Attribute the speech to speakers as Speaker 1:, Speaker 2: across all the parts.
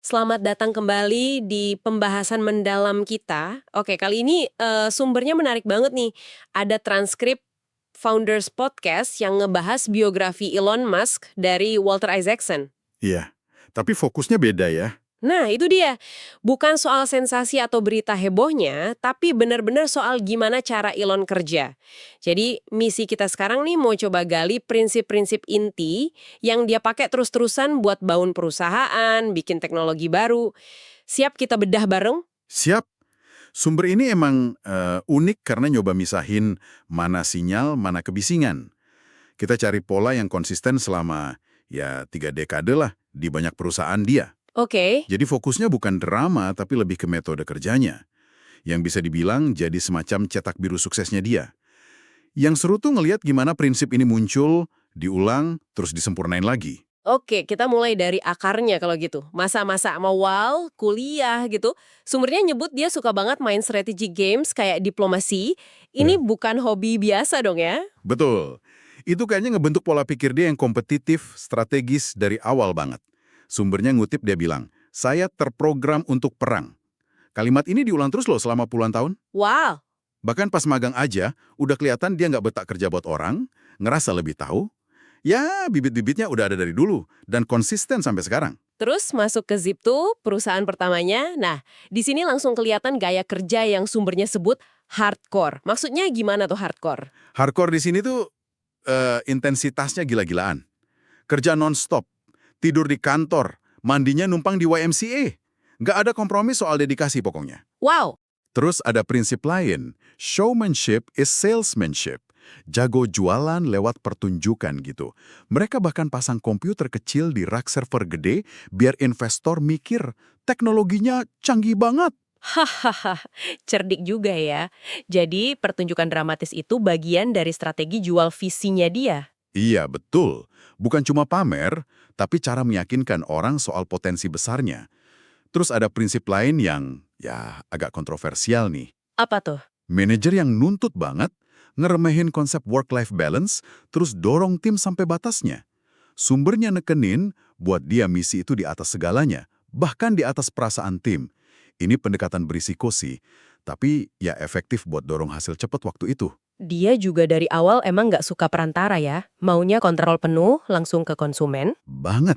Speaker 1: Selamat datang kembali di pembahasan mendalam kita. Oke, kali ini sumbernya menarik banget nih. Ada transkrip Founders Podcast yang ngebahas biografi Elon Musk dari Walter Isaacson.
Speaker 2: Iya, tapi fokusnya beda ya.
Speaker 1: Nah, itu dia. Bukan soal sensasi atau berita hebohnya, tapi benar-benar soal gimana cara Elon kerja. Jadi, misi kita sekarang nih mau coba gali prinsip-prinsip inti yang dia pakai terus-terusan buat bangun perusahaan, bikin teknologi baru. Siap kita bedah bareng?
Speaker 2: Siap. Sumber ini emang unik karena nyoba misahin mana sinyal, mana kebisingan. Kita cari pola yang konsisten selama, ya 3 dekade lah di banyak perusahaan dia.
Speaker 1: Oke.
Speaker 2: Jadi fokusnya bukan drama, tapi lebih ke metode kerjanya. Yang bisa dibilang jadi semacam cetak biru suksesnya dia. Yang seru tuh ngelihat gimana prinsip ini muncul, diulang, terus disempurnain lagi.
Speaker 1: Oke, kita mulai dari akarnya kalau gitu. Masa-masa awal, kuliah gitu. Sumbernya nyebut dia suka banget main strategy games kayak diplomasi. Ini bukan hobi biasa dong ya?
Speaker 2: Betul. Itu kayaknya ngebentuk pola pikir dia yang kompetitif, strategis dari awal banget. Sumbernya ngutip dia bilang, saya terprogram untuk perang. Kalimat ini diulang terus loh selama puluhan tahun.
Speaker 1: Wow.
Speaker 2: Bahkan pas magang aja, udah kelihatan dia nggak betah kerja buat orang, ngerasa lebih tahu. Ya, bibit-bibitnya udah ada dari dulu, dan konsisten sampai sekarang.
Speaker 1: Terus masuk ke Zip2, perusahaan pertamanya. Nah, di sini langsung kelihatan gaya kerja yang sumbernya sebut hardcore. Maksudnya gimana tuh hardcore?
Speaker 2: Hardcore di sini tuh intensitasnya gila-gilaan. Kerja non-stop, tidur di kantor, mandinya numpang di YMCA. Nggak ada kompromi soal dedikasi pokoknya.
Speaker 1: Wow.
Speaker 2: Terus ada prinsip lain, showmanship is salesmanship. Jago jualan lewat pertunjukan gitu. Mereka bahkan pasang komputer kecil di rak server gede biar investor mikir teknologinya canggih banget.
Speaker 1: Hahaha, cerdik juga ya. Jadi pertunjukan dramatis itu bagian dari strategi jual visinya dia.
Speaker 2: Iya, betul. Bukan cuma pamer, tapi cara meyakinkan orang soal potensi besarnya. Terus ada prinsip lain yang, ya, agak kontroversial nih.
Speaker 1: Apa tuh?
Speaker 2: Manajer yang nuntut banget, ngeremehin konsep work-life balance, terus dorong tim sampai batasnya. Sumbernya nekenin buat dia misi itu di atas segalanya, bahkan di atas perasaan tim. Ini pendekatan berisiko sih, tapi ya efektif buat dorong hasil cepat waktu itu.
Speaker 1: Dia juga dari awal emang nggak suka perantara ya. Maunya kontrol penuh langsung ke konsumen.
Speaker 2: Banget.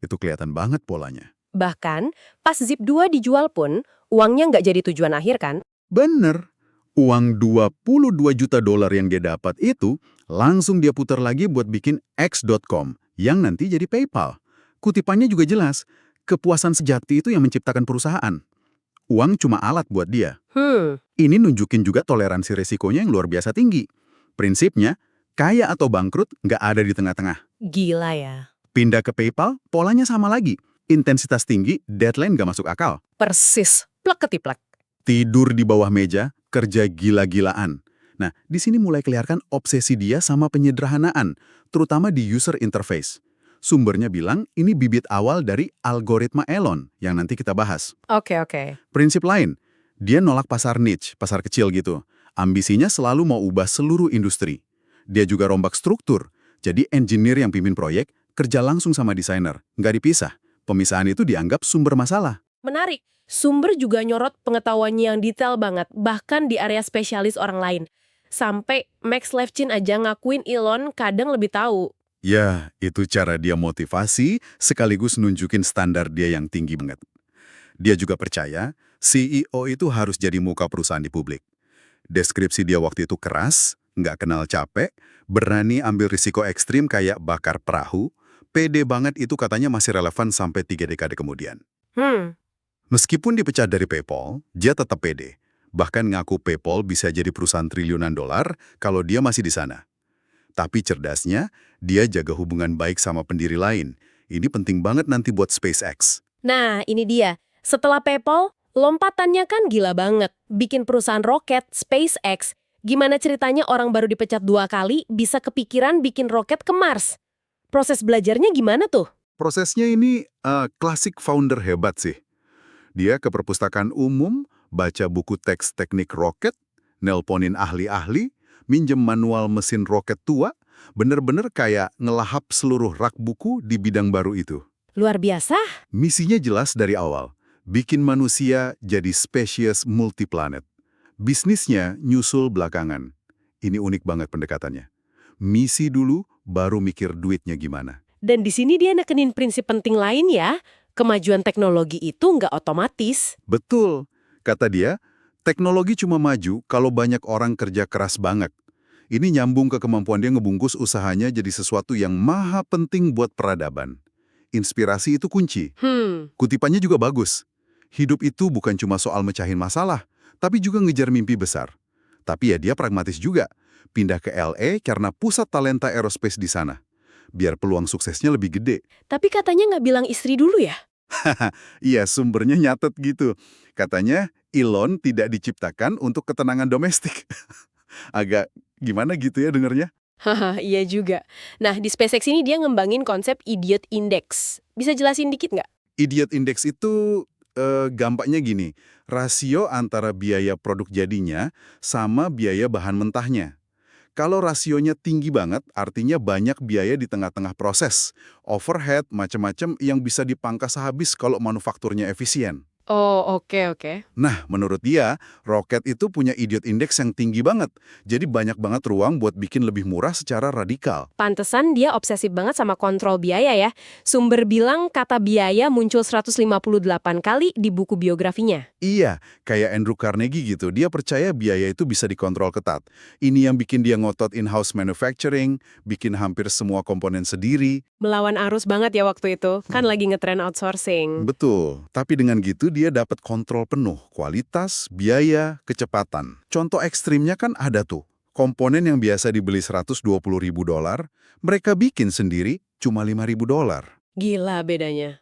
Speaker 2: Itu kelihatan banget polanya.
Speaker 1: Bahkan pas Zip2 dijual pun, uangnya nggak jadi tujuan akhir kan?
Speaker 2: Bener. Uang 22 juta dolar yang dia dapat itu langsung dia putar lagi buat bikin X.com yang nanti jadi PayPal. Kutipannya juga jelas, kepuasan sejati itu yang menciptakan perusahaan. Uang cuma alat buat dia. Ini nunjukin juga toleransi resikonya yang luar biasa tinggi. Prinsipnya, kaya atau bangkrut nggak ada di tengah-tengah.
Speaker 1: Gila ya.
Speaker 2: Pindah ke PayPal, polanya sama lagi. Intensitas tinggi, deadline nggak masuk akal.
Speaker 1: Persis, plek ketiplek.
Speaker 2: Tidur di bawah meja, kerja gila-gilaan. Nah, di sini mulai kelihatan obsesi dia sama penyederhanaan, terutama di user interface. Sumbernya bilang ini bibit awal dari algoritma Elon yang nanti kita bahas.
Speaker 1: Oke.
Speaker 2: Prinsip lain, dia nolak pasar niche, pasar kecil gitu. Ambisinya selalu mau ubah seluruh industri. Dia juga rombak struktur, jadi engineer yang pimpin proyek, kerja langsung sama desainer, nggak dipisah. Pemisahan itu dianggap sumber masalah.
Speaker 1: Menarik. Sumber juga nyorot pengetahuannya yang detail banget, bahkan di area spesialis orang lain. Sampai Max Levchin aja ngakuin Elon kadang lebih tahu.
Speaker 2: Ya, itu cara dia motivasi sekaligus nunjukin standar dia yang tinggi banget. Dia juga percaya CEO itu harus jadi muka perusahaan di publik. Deskripsi dia waktu itu keras, nggak kenal capek, berani ambil risiko ekstrim kayak bakar perahu, pede banget itu katanya masih relevan sampai 3 dekade kemudian. Meskipun dipecat dari PayPal, dia tetap pede. Bahkan ngaku PayPal bisa jadi perusahaan triliunan dolar kalau dia masih di sana. Tapi cerdasnya, dia jaga hubungan baik sama pendiri lain. Ini penting banget nanti buat SpaceX.
Speaker 1: Nah, ini dia. Setelah PayPal, lompatannya kan gila banget. Bikin perusahaan roket, SpaceX. Gimana ceritanya orang baru dipecat 2 kali bisa kepikiran bikin roket ke Mars? Proses belajarnya gimana tuh?
Speaker 2: Prosesnya ini klasik founder hebat sih. Dia ke perpustakaan umum, baca buku teks teknik roket, nelponin ahli-ahli, minjem manual mesin roket tua, bener-bener kayak ngelahap seluruh rak buku di bidang baru itu.
Speaker 1: Luar biasa.
Speaker 2: Misinya jelas dari awal, bikin manusia jadi spesies multiplanet. Bisnisnya nyusul belakangan. Ini unik banget pendekatannya. Misi dulu, baru mikir duitnya gimana.
Speaker 1: Dan di sini dia nekenin prinsip penting lain ya. Kemajuan teknologi itu nggak otomatis.
Speaker 2: Betul, kata dia, teknologi cuma maju kalau banyak orang kerja keras banget. Ini nyambung ke kemampuan dia ngebungkus usahanya jadi sesuatu yang maha penting buat peradaban. Inspirasi itu kunci. Kutipannya juga bagus. Hidup itu bukan cuma soal mecahin masalah, tapi juga ngejar mimpi besar. Tapi ya dia pragmatis juga. Pindah ke LA karena pusat talenta aerospace di sana. Biar peluang suksesnya lebih gede.
Speaker 1: Tapi katanya nggak bilang istri dulu ya?
Speaker 2: Iya, sumbernya nyatet gitu. Katanya Elon tidak diciptakan untuk ketenangan domestik. Agak gimana gitu ya dengernya?
Speaker 1: Haha, iya juga. Nah, di SpaceX ini dia ngembangin konsep Idiot Index. Bisa jelasin dikit nggak?
Speaker 2: Idiot Index itu gampangnya gini, rasio antara biaya produk jadinya sama biaya bahan mentahnya. Kalau rasionya tinggi banget, artinya banyak biaya di tengah-tengah proses. Overhead, macam-macam yang bisa dipangkas habis kalau manufakturnya efisien.
Speaker 1: Oh, oke.
Speaker 2: Nah, menurut dia, roket itu punya idiot index yang tinggi banget. Jadi banyak banget ruang buat bikin lebih murah secara radikal.
Speaker 1: Pantesan dia obsesif banget sama kontrol biaya ya. Sumber bilang kata biaya muncul 158 kali di buku biografinya.
Speaker 2: Iya, kayak Andrew Carnegie gitu. Dia percaya biaya itu bisa dikontrol ketat. Ini yang bikin dia ngotot in-house manufacturing, bikin hampir semua komponen sendiri.
Speaker 1: Melawan arus banget ya waktu itu. Kan lagi ngetren outsourcing.
Speaker 2: Betul, tapi dengan gitu dia dapat kontrol penuh, kualitas, biaya, kecepatan. Contoh ekstrimnya kan ada tuh. Komponen yang biasa dibeli $120.000, mereka bikin sendiri cuma $5.000.
Speaker 1: Gila bedanya.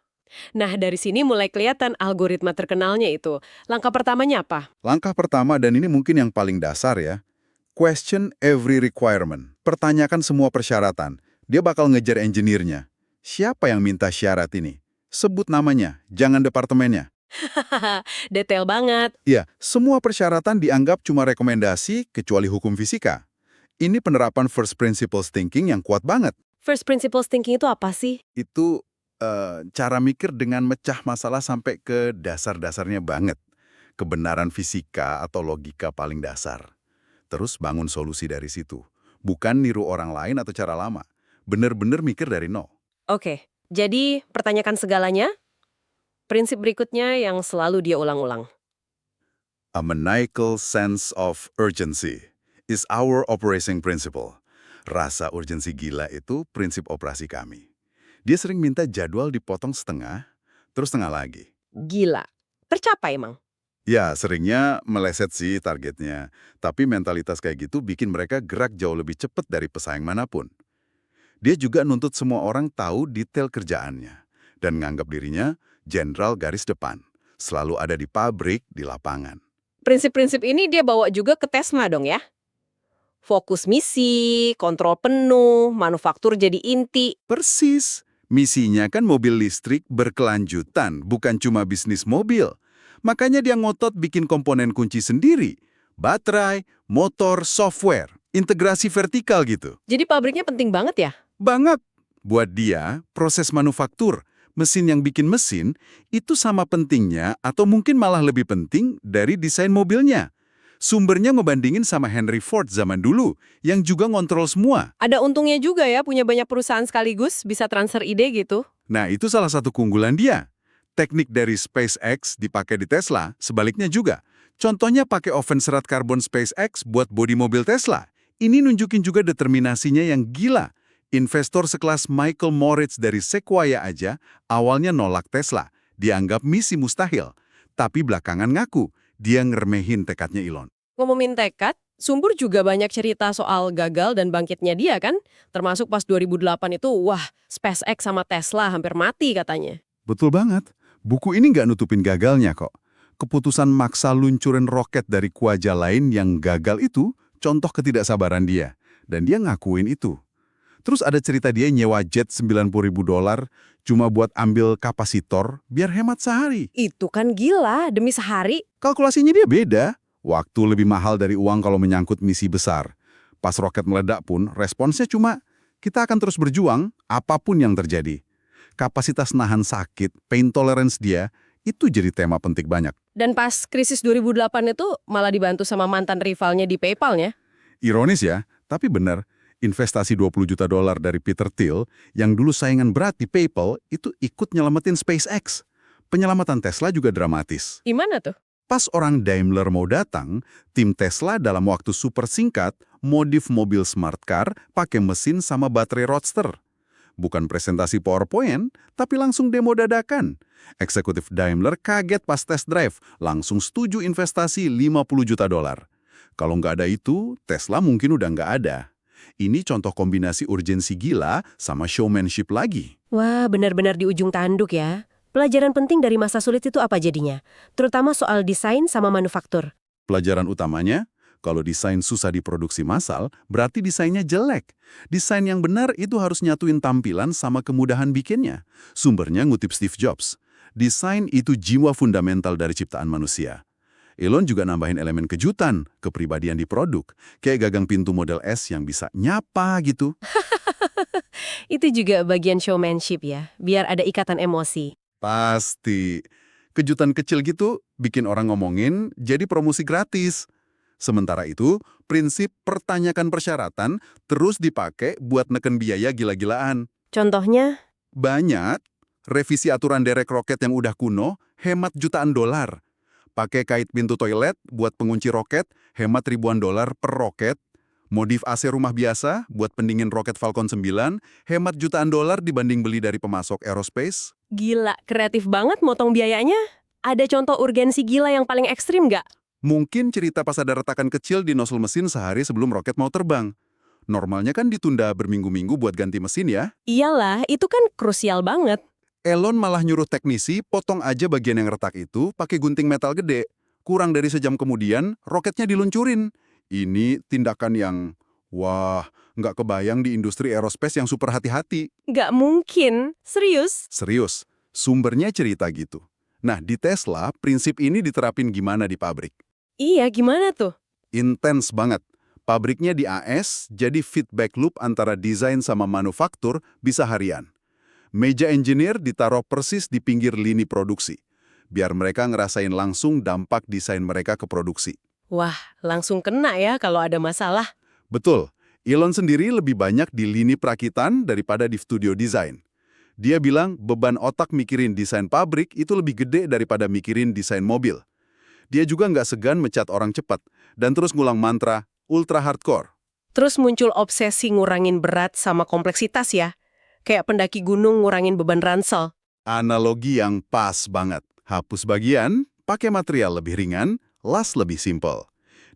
Speaker 1: Nah, dari sini mulai kelihatan algoritma terkenalnya itu. Langkah pertamanya apa?
Speaker 2: Langkah pertama, dan ini mungkin yang paling dasar ya, question every requirement. Pertanyakan semua persyaratan. Dia bakal ngejar engineer-nya. Siapa yang minta syarat ini? Sebut namanya, jangan departemennya.
Speaker 1: Hahaha, detail banget.
Speaker 2: Ya, semua persyaratan dianggap cuma rekomendasi kecuali hukum fisika. Ini penerapan first principles thinking yang kuat banget.
Speaker 1: First principles thinking itu apa sih?
Speaker 2: Itu cara mikir dengan mecah masalah sampai ke dasar-dasarnya banget. Kebenaran fisika atau logika paling dasar. Terus bangun solusi dari situ. Bukan niru orang lain atau cara lama. Bener-bener mikir dari nol.
Speaker 1: Oke, jadi pertanyakan segalanya. Prinsip berikutnya yang selalu dia ulang-ulang.
Speaker 2: A maniacal sense of urgency is our operating principle. Rasa urgensi gila itu prinsip operasi kami. Dia sering minta jadwal dipotong setengah, terus setengah lagi.
Speaker 1: Gila. Tercapai emang.
Speaker 2: Ya, seringnya meleset sih targetnya. Tapi mentalitas kayak gitu bikin mereka gerak jauh lebih cepat dari pesaing manapun. Dia juga nuntut semua orang tahu detail kerjaannya. Dan nganggap dirinya jenderal garis depan. Selalu ada di pabrik, di lapangan.
Speaker 1: Prinsip-prinsip ini dia bawa juga ke Tesla dong ya? Fokus misi, kontrol penuh, manufaktur jadi inti.
Speaker 2: Persis. Misinya kan mobil listrik berkelanjutan, bukan cuma bisnis mobil. Makanya dia ngotot bikin komponen kunci sendiri. Baterai, motor, software, integrasi vertikal gitu.
Speaker 1: Jadi pabriknya penting banget ya?
Speaker 2: Banget. Buat dia, proses manufaktur, mesin yang bikin mesin, itu sama pentingnya atau mungkin malah lebih penting dari desain mobilnya. Sumbernya ngebandingin sama Henry Ford zaman dulu, yang juga ngontrol semua.
Speaker 1: Ada untungnya juga ya punya banyak perusahaan sekaligus, bisa transfer ide gitu.
Speaker 2: Nah, itu salah satu keunggulan dia. Teknik dari SpaceX dipakai di Tesla, sebaliknya juga. Contohnya pakai oven serat karbon SpaceX buat bodi mobil Tesla. Ini nunjukin juga determinasinya yang gila. Investor sekelas Michael Moritz dari Sequoia aja awalnya nolak Tesla, dianggap misi mustahil. Tapi belakangan ngaku, dia ngeremehin tekadnya Elon.
Speaker 1: Ngomongin tekad, Sumber juga banyak cerita soal gagal dan bangkitnya dia kan? Termasuk pas 2008 itu, wah, SpaceX sama Tesla hampir mati katanya.
Speaker 2: Betul banget. Buku ini nggak nutupin gagalnya kok. Keputusan maksa luncurin roket dari kuaja lain yang gagal itu contoh ketidaksabaran dia. Dan dia ngakuin itu. Terus ada cerita dia nyewa jet $90.000 cuma buat ambil kapasitor biar hemat sehari.
Speaker 1: Itu kan gila, demi sehari.
Speaker 2: Kalkulasinya dia beda. Waktu lebih mahal dari uang kalau menyangkut misi besar. Pas roket meledak pun, responsnya cuma, kita akan terus berjuang, apapun yang terjadi. kapasitas nahan sakit, pain tolerance dia, itu jadi tema penting banyak.
Speaker 1: Dan pas krisis 2008 itu malah dibantu sama mantan rivalnya di PayPal-nya.
Speaker 2: Ironis ya, tapi benar, investasi 20 juta dolar dari Peter Thiel yang dulu saingan berat di PayPal itu ikut nyelamatin SpaceX. Penyelamatan Tesla juga dramatis.
Speaker 1: Gimana tuh?
Speaker 2: Pas orang Daimler mau datang, tim Tesla dalam waktu super singkat modif mobil smart car pakai mesin sama baterai roadster. Bukan presentasi PowerPoint, tapi langsung demo dadakan. Eksekutif Daimler kaget pas test drive, langsung setuju investasi 50 juta dolar. Kalau nggak ada itu, Tesla mungkin udah nggak ada. Ini contoh kombinasi urgensi gila sama showmanship lagi.
Speaker 1: Wah, benar-benar di ujung tanduk ya. Pelajaran penting dari masa sulit itu apa jadinya? Terutama soal desain sama manufaktur.
Speaker 2: Pelajaran utamanya, kalau desain susah diproduksi massal, berarti desainnya jelek. Desain yang benar itu harus nyatuin tampilan sama kemudahan bikinnya. Sumbernya ngutip Steve Jobs. Desain itu jiwa fundamental dari ciptaan manusia. Elon juga nambahin elemen kejutan, kepribadian di produk. Kayak gagang pintu model S yang bisa nyapa gitu.
Speaker 1: Itu juga bagian showmanship ya, biar ada ikatan emosi.
Speaker 2: Pasti. Kejutan kecil gitu bikin orang ngomongin jadi promosi gratis. Sementara itu, prinsip pertanyakan persyaratan terus dipakai buat neken biaya gila-gilaan.
Speaker 1: Contohnya,
Speaker 2: Banyak, revisi aturan derek roket yang udah kuno, hemat jutaan dolar. Pakai kait pintu toilet buat pengunci roket, hemat ribuan dolar per roket. Modif AC rumah biasa buat pendingin roket Falcon 9, hemat jutaan dolar dibanding beli dari pemasok aerospace.
Speaker 1: gila, kreatif banget motong biayanya. Ada contoh urgensi gila yang paling ekstrim nggak?
Speaker 2: Mungkin cerita pas ada retakan kecil di nozzle mesin sehari sebelum roket mau terbang. Normalnya kan ditunda berminggu-minggu buat ganti mesin ya.
Speaker 1: Iyalah, itu kan krusial banget.
Speaker 2: Elon malah nyuruh teknisi potong aja bagian yang retak itu pakai gunting metal gede. Kurang dari sejam kemudian, roketnya diluncurin. Ini tindakan yang, wah, nggak kebayang di industri aerospace yang super hati-hati.
Speaker 1: Nggak mungkin. Serius?
Speaker 2: Serius, sumbernya cerita gitu. Nah, di Tesla, prinsip ini diterapin gimana di pabrik?
Speaker 1: Iya, gimana tuh?
Speaker 2: Intens banget. Pabriknya di AS, jadi feedback loop antara desain sama manufaktur bisa harian. Meja engineer ditaruh persis di pinggir lini produksi, biar mereka ngerasain langsung dampak desain mereka ke produksi.
Speaker 1: Wah, langsung kena ya kalau ada masalah.
Speaker 2: Betul, Elon sendiri lebih banyak di lini perakitan daripada di studio desain. Dia bilang beban otak mikirin desain pabrik itu lebih gede daripada mikirin desain mobil. Dia juga nggak segan mecat orang cepat dan terus ngulang mantra ultra hardcore.
Speaker 1: Terus muncul obsesi ngurangin berat sama kompleksitas ya. Kayak pendaki gunung ngurangin beban ransel.
Speaker 2: Analogi yang pas banget. Hapus bagian, pakai material lebih ringan, las lebih simpel.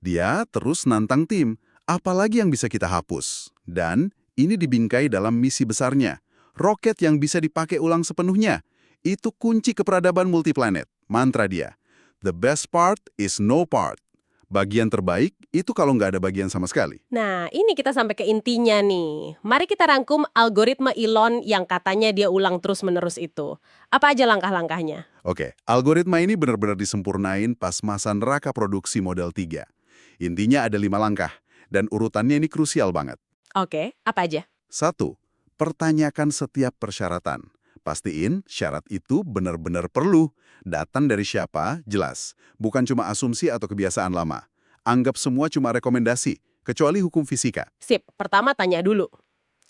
Speaker 2: Dia terus nantang tim, apalagi yang bisa kita hapus. Dan ini dibingkai dalam misi besarnya. Roket yang bisa dipakai ulang sepenuhnya. Itu kunci keperadaban multiplanet. Mantra dia. The best part is no part. Bagian terbaik itu kalau nggak ada bagian sama sekali.
Speaker 1: Nah, ini kita sampai ke intinya nih. Mari kita rangkum algoritma Elon yang katanya dia ulang terus-menerus itu. Apa aja langkah-langkahnya?
Speaker 2: Oke, algoritma ini benar-benar disempurnain pas masa neraka produksi Model 3. Intinya ada 5 langkah, dan urutannya ini krusial banget.
Speaker 1: Oke, apa aja?
Speaker 2: 1. Pertanyakan setiap persyaratan. Pastiin syarat itu benar-benar perlu. Datang dari siapa? Jelas. Bukan cuma asumsi atau kebiasaan lama. Anggap semua cuma rekomendasi, kecuali hukum fisika.
Speaker 1: Sip, pertama tanya dulu.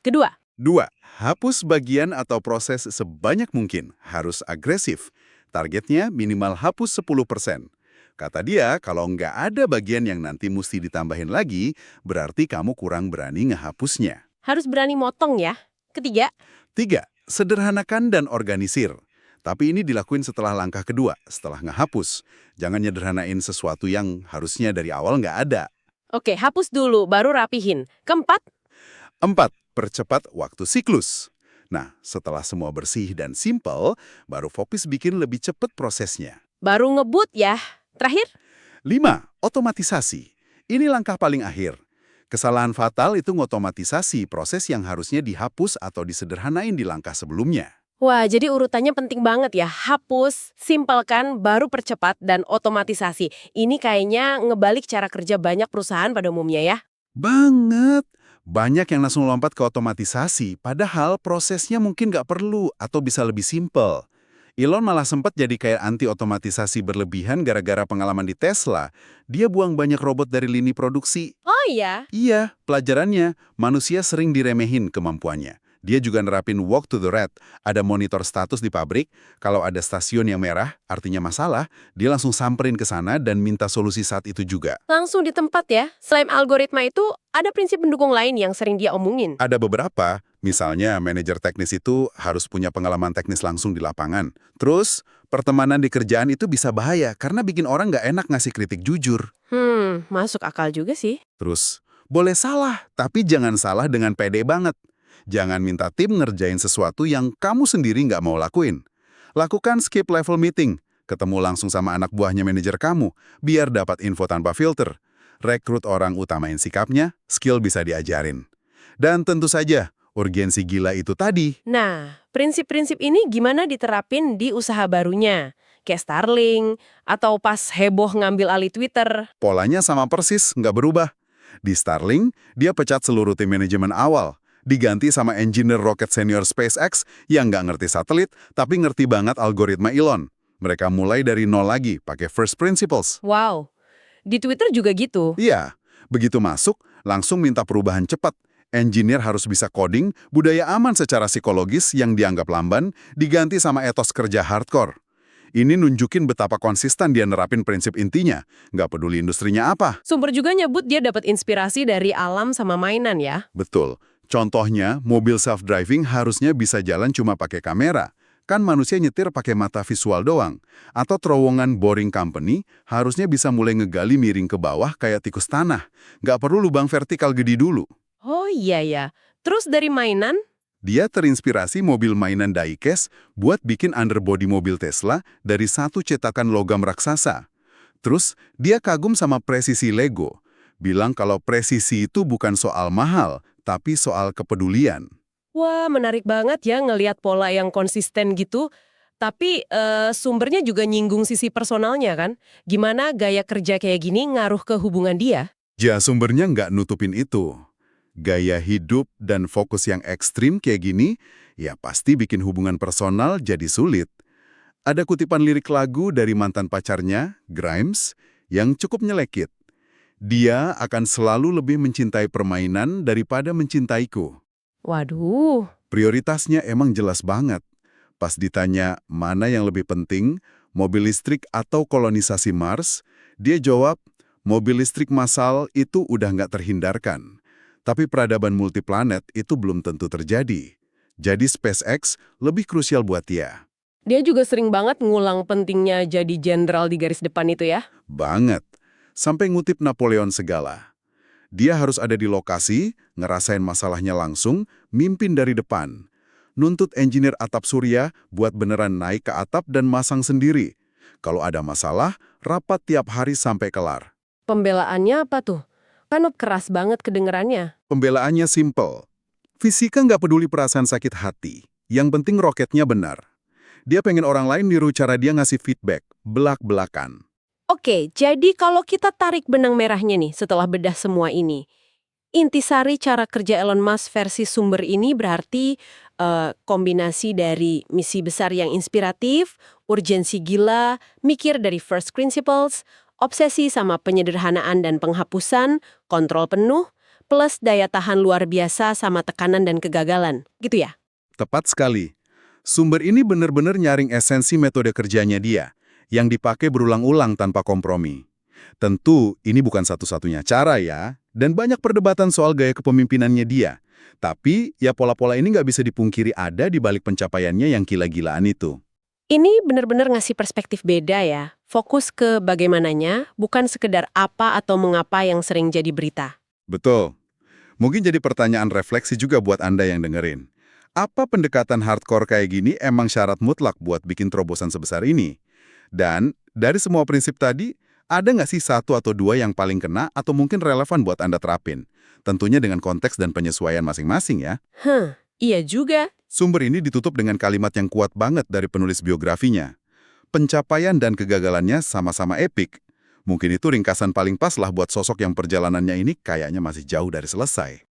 Speaker 1: Kedua,
Speaker 2: 2. Hapus bagian atau proses sebanyak mungkin. Harus agresif. Targetnya minimal hapus 10%. Kata dia, kalau nggak ada bagian yang nanti mesti ditambahin lagi, berarti kamu kurang berani ngehapusnya.
Speaker 1: harus berani motong ya. Ketiga,
Speaker 2: 3. Sederhanakan dan organisir. Tapi ini dilakuin setelah langkah kedua, setelah ngehapus. Jangan nyederhanain sesuatu yang harusnya dari awal nggak ada.
Speaker 1: oke, hapus dulu, baru rapihin. Keempat,
Speaker 2: 4. Percepat waktu siklus. Nah, setelah semua bersih dan simpel, baru fokus bikin lebih cepat prosesnya.
Speaker 1: baru ngebut ya. Terakhir,
Speaker 2: 5. Otomatisasi. Ini langkah paling akhir. Kesalahan fatal itu ngotomatisasi proses yang harusnya dihapus atau disederhanain di langkah sebelumnya.
Speaker 1: wah, jadi urutannya penting banget ya. Hapus, simpelkan, baru percepat, dan otomatisasi. Ini kayaknya ngebalik cara kerja banyak perusahaan pada umumnya ya.
Speaker 2: Banget! Banyak yang langsung lompat ke otomatisasi, padahal prosesnya mungkin nggak perlu atau bisa lebih simpel. Elon malah sempat jadi kayak anti otomatisasi berlebihan gara-gara pengalaman di Tesla. Dia buang banyak robot dari lini produksi.
Speaker 1: Oh iya?
Speaker 2: Iya, pelajarannya, manusia sering diremehin kemampuannya. Dia juga nerapin walk to the red. Ada monitor status di pabrik, kalau ada stasiun yang merah, artinya masalah, dia langsung samperin ke sana dan minta solusi saat itu juga.
Speaker 1: Langsung di tempat ya? Selain algoritma itu, ada prinsip pendukung lain yang sering dia omongin.
Speaker 2: Ada beberapa, misalnya manajer teknis itu harus punya pengalaman teknis langsung di lapangan. Terus, pertemanan di kerjaan itu bisa bahaya karena bikin orang nggak enak ngasih kritik jujur.
Speaker 1: Masuk akal juga sih.
Speaker 2: Terus, boleh salah, tapi jangan salah dengan pede banget. Jangan minta tim ngerjain sesuatu yang kamu sendiri nggak mau lakuin. Lakukan skip level meeting, ketemu langsung sama anak buahnya manajer kamu, biar dapat info tanpa filter. Rekrut orang utamain sikapnya, skill bisa diajarin. Dan tentu saja, urgensi gila itu tadi.
Speaker 1: Nah, prinsip-prinsip ini gimana diterapin di usaha barunya? Kayak Starlink, atau pas heboh ngambil alih Twitter.
Speaker 2: Polanya sama persis, nggak berubah. Di Starlink, dia pecat seluruh tim manajemen awal. Diganti sama engineer roket senior SpaceX yang nggak ngerti satelit, tapi ngerti banget algoritma Elon. Mereka mulai dari nol lagi, pakai first principles.
Speaker 1: Wow, di Twitter juga gitu.
Speaker 2: Iya, begitu masuk, langsung minta perubahan cepat. Engineer harus bisa coding, budaya aman secara psikologis yang dianggap lamban, diganti sama etos kerja hardcore. Ini nunjukin betapa konsisten dia nerapin prinsip intinya, nggak peduli industrinya apa.
Speaker 1: Sumber juga nyebut dia dapat inspirasi dari alam sama mainan ya.
Speaker 2: Betul. Contohnya, mobil self-driving harusnya bisa jalan cuma pakai kamera. Kan manusia nyetir pakai mata visual doang. Atau terowongan boring company harusnya bisa mulai ngegali miring ke bawah kayak tikus tanah. Nggak perlu lubang vertikal gede dulu.
Speaker 1: Oh iya ya. Terus dari mainan?
Speaker 2: Dia terinspirasi mobil mainan diecast buat bikin underbody mobil Tesla dari satu cetakan logam raksasa. Terus, dia kagum sama presisi Lego. Bilang kalau presisi itu bukan soal mahal, tapi soal kepedulian.
Speaker 1: Wah, menarik banget ya ngelihat pola yang konsisten gitu. Tapi sumbernya juga nyinggung sisi personalnya kan? Gimana gaya kerja kayak gini ngaruh ke hubungan dia?
Speaker 2: Ja, sumbernya nggak nutupin itu. Gaya hidup dan fokus yang ekstrim kayak gini, ya pasti bikin hubungan personal jadi sulit. Ada kutipan lirik lagu dari mantan pacarnya, Grimes, yang cukup nyelekit. Dia akan selalu lebih mencintai permainan daripada mencintaiku.
Speaker 1: Waduh.
Speaker 2: Prioritasnya emang jelas banget. Pas ditanya mana yang lebih penting, mobil listrik atau kolonisasi Mars, dia jawab, mobil listrik massal itu udah nggak terhindarkan. Tapi peradaban multiplanet itu belum tentu terjadi. Jadi SpaceX lebih krusial buat dia.
Speaker 1: Dia juga sering banget ngulang pentingnya jadi jenderal di garis depan itu ya?
Speaker 2: Banget. Sampai ngutip Napoleon segala. Dia harus ada di lokasi, ngerasain masalahnya langsung, mimpin dari depan. Nuntut engineer atap surya buat beneran naik ke atap dan masang sendiri. Kalau ada masalah, rapat tiap hari sampai kelar.
Speaker 1: Pembelaannya apa tuh? Kan keras banget kedengerannya.
Speaker 2: Pembelaannya simple. Fisika nggak peduli perasaan sakit hati. Yang penting roketnya benar. Dia pengen orang lain niru cara dia ngasih feedback, belak-belakan.
Speaker 1: Oke, jadi kalau kita tarik benang merahnya nih setelah bedah semua ini, intisari cara kerja Elon Musk versi sumber ini berarti kombinasi dari misi besar yang inspiratif, urgensi gila, mikir dari first principles, obsesi sama penyederhanaan dan penghapusan, kontrol penuh, plus daya tahan luar biasa sama tekanan dan kegagalan. Gitu ya?
Speaker 2: Tepat sekali. Sumber ini benar-benar nyaring esensi metode kerjanya dia, yang dipakai berulang-ulang tanpa kompromi. Tentu, ini bukan satu-satunya cara ya, dan banyak perdebatan soal gaya kepemimpinannya dia. Tapi, ya pola-pola ini nggak bisa dipungkiri ada di balik pencapaiannya yang gila-gilaan itu.
Speaker 1: Ini benar-benar ngasih perspektif beda ya. Fokus ke bagaimananya, bukan sekedar apa atau mengapa yang sering jadi berita.
Speaker 2: Betul. Mungkin jadi pertanyaan refleksi juga buat Anda yang dengerin. Apa pendekatan hardcore kayak gini emang syarat mutlak buat bikin terobosan sebesar ini? Dan dari semua prinsip tadi, ada nggak sih satu atau dua yang paling kena atau mungkin relevan buat Anda terapin? Tentunya dengan konteks dan penyesuaian masing-masing ya.
Speaker 1: Iya juga.
Speaker 2: Sumber ini ditutup dengan kalimat yang kuat banget dari penulis biografinya. Pencapaian dan kegagalannya sama-sama epik. Mungkin itu ringkasan paling pas lah buat sosok yang perjalanannya ini kayaknya masih jauh dari selesai.